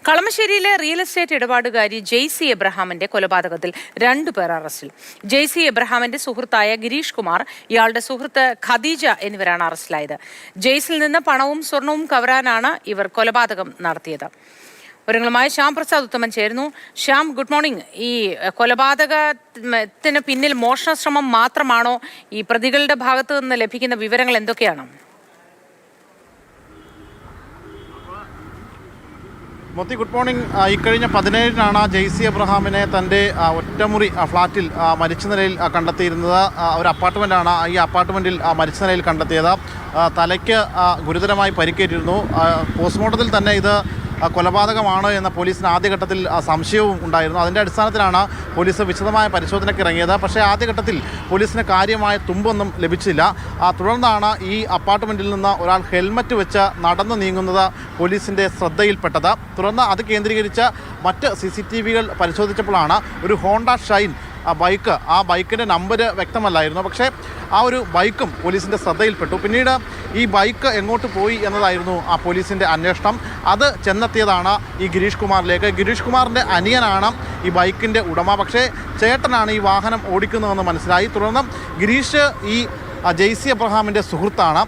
കളമശ്ശേരിയിലെ real estate ഇടപാടുകാരി Jaicy എബ്രഹാമിന്റെ കൊലപാതകത്തിൽ 2 പേർ അറസ്റ്റിൽ. ജെയ്സി എബ്രഹാമിന്റെ സുഹൃത്തായ ഗിരീഷ് കുമാർ, ഇയാളുടെ സുഹൃത്ത് ഖദീജ എന്നിവരാണ് അറസ്റ്റിലായത്. ജെയ്സിൽ നിന്ന് പണവും സ്വർണവും കവരാനാണ് ഇവർ കൊലപാതകം നടത്തിയത്. വിവരങ്ങളുമായി ശ്യാം പ്രസാദ് ഉത്തമൻ ചേരുന്നു. Shyam, good morning. ഈ കൊലപാതകത്തിന് പിന്നിൽ മോഷണശ്രമം മാത്രമാണോ? ഈ പ്രതികളുടെ ഭാഗത്തു നിന്ന് ലഭിക്കുന്ന വിവരങ്ങൾ എന്തൊക്കെയാണ്? Moti, good morning. ഇക്കഴിഞ്ഞ 17-നാണ് ജെയ്സി എബ്രഹാമിനെ തൻ്റെ ഒറ്റമുറി ഫ്ളാറ്റിൽ മരിച്ച നിലയിൽ കണ്ടെത്തിയിരുന്നത്. ഒരു അപ്പാർട്ട്മെൻറ്റാണ്. ഈ അപ്പാർട്ട്മെൻറ്റിൽ മരിച്ച നിലയിൽ കണ്ടെത്തിയത്. തലയ്ക്ക് ഗുരുതരമായി പരിക്കേറ്റിരുന്നു. പോസ്റ്റ്മോർട്ടത്തിൽ തന്നെ ഇത് കൊലപാതകമാണ് എന്ന പോലീസിന് ആദ്യഘട്ടത്തിൽ സംശയവും ഉണ്ടായിരുന്നു. അതിൻ്റെ അടിസ്ഥാനത്തിലാണ് പോലീസ് വിശദമായ പരിശോധനയ്ക്ക് ഇറങ്ങിയത്. പക്ഷേ ആദ്യഘട്ടത്തിൽ പോലീസിന് കാര്യമായ തുമ്പൊന്നും ലഭിച്ചില്ല. തുടർന്നാണ് ഈ അപ്പാർട്ട്മെൻറ്റിൽ നിന്ന് ഒരാൾ ഹെൽമറ്റ് വെച്ച് നടന്നു നീങ്ങുന്നത് പോലീസിൻ്റെ ശ്രദ്ധയിൽപ്പെട്ടത്. തുടർന്ന് അത് കേന്ദ്രീകരിച്ച് മറ്റ് CCTVകൾ പരിശോധിച്ചപ്പോഴാണ് ഒരു ഹോണ്ട ഷൈൻ ബൈക്ക്, ആ ബൈക്കിൻ്റെ നമ്പർ വ്യക്തമല്ലായിരുന്നു. പക്ഷേ ആ ഒരു ബൈക്കും പോലീസിൻ്റെ ശ്രദ്ധയിൽപ്പെട്ടു. പിന്നീട് ഈ ബൈക്ക് എങ്ങോട്ട് പോയി എന്നതായിരുന്നു ആ പോലീസിൻ്റെ അന്വേഷണം. അത് ചെന്നെത്തിയതാണ് ഈ ഗിരീഷ് കുമാറിലേക്ക്. ഗിരീഷ് കുമാറിൻ്റെ അനിയനാണ് ഈ ബൈക്കിൻ്റെ ഉടമ. പക്ഷേ ചേട്ടനാണ് ഈ വാഹനം ഓടിക്കുന്നതെന്ന് മനസ്സിലായി. തുടർന്ന് ഗിരീഷ് ഈ ജെയ്സി എബ്രഹാമിൻ്റെ സുഹൃത്താണ്.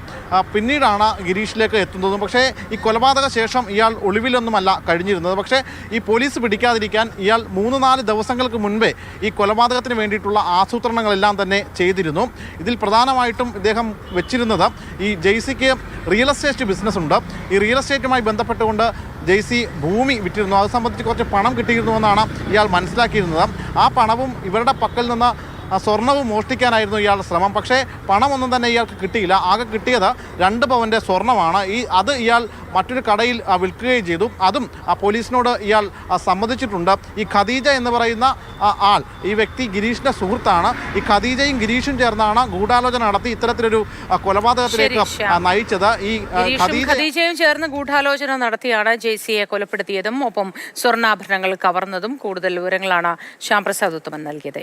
പിന്നീടാണ് ഗിരീഷിലേക്ക് എത്തുന്നതും. പക്ഷേ ഈ കൊലപാതക ശേഷം ഇയാൾ ഒളിവിലൊന്നുമല്ല കഴിഞ്ഞിരുന്നത്. പക്ഷേ ഈ പോലീസ് പിടിക്കാതിരിക്കാൻ ഇയാൾ 3-4 ദിവസങ്ങൾക്ക് മുൻപേ ഈ കൊലപാതകത്തിന് വേണ്ടിയിട്ടുള്ള ആസൂത്രണങ്ങളെല്ലാം തന്നെ ചെയ്തിരുന്നു. ഇതിൽ പ്രധാനമായിട്ടും ഇദ്ദേഹം വെച്ചിരുന്നത്, ഈ ജെയ്സിക്ക് റിയൽ എസ്റ്റേറ്റ് ബിസിനസ് ഉണ്ട്. ഈ റിയൽ എസ്റ്റേറ്റുമായി ബന്ധപ്പെട്ടുകൊണ്ട് ജെയ്സി ഭൂമി വിറ്റിരുന്നു. അത് സംബന്ധിച്ച് കുറച്ച് പണം കിട്ടിയിരുന്നുവെന്നാണ് ഇയാൾ മനസ്സിലാക്കിയിരുന്നത്. ആ പണവും ഇവരുടെ പക്കൽ നിന്ന് സ്വർണവും മോഷ്ടിക്കാനായിരുന്നു ഇയാളുടെ ശ്രമം. പക്ഷേ പണമൊന്നും തന്നെ ഇയാൾക്ക് കിട്ടിയില്ല. ആകെ കിട്ടിയത് 2 പവൻ്റെ സ്വർണ്ണമാണ്. അത് ഇയാൾ മറ്റൊരു കടയിൽ വിൽക്കുകയും ചെയ്തു. അതും പോലീസിനോട് ഇയാൾ സമ്മതിച്ചിട്ടുണ്ട്. ഈ ഖദീജ എന്ന് പറയുന്ന ആൾ, ഈ വ്യക്തി ഗിരീഷിൻ്റെ സുഹൃത്താണ്. ഈ ഖദീജയും ഗിരീഷും ചേർന്നാണ് ഗൂഢാലോചന നടത്തി ഇത്തരത്തിലൊരു കൊലപാതകത്തിലേക്ക് നയിച്ചത്. ഈ ഖദീജയും ചേർന്ന് ഗൂഢാലോചന നടത്തിയാണ് ജെയ്സിയെ കൊലപ്പെടുത്തിയതും ഒപ്പം സ്വർണ്ണാഭരണങ്ങൾ കവർന്നതും. കൂടുതൽ വിവരങ്ങളാണ് ശ്യാം പ്രസാദ് ഉത്തമൻ നൽകിയത്.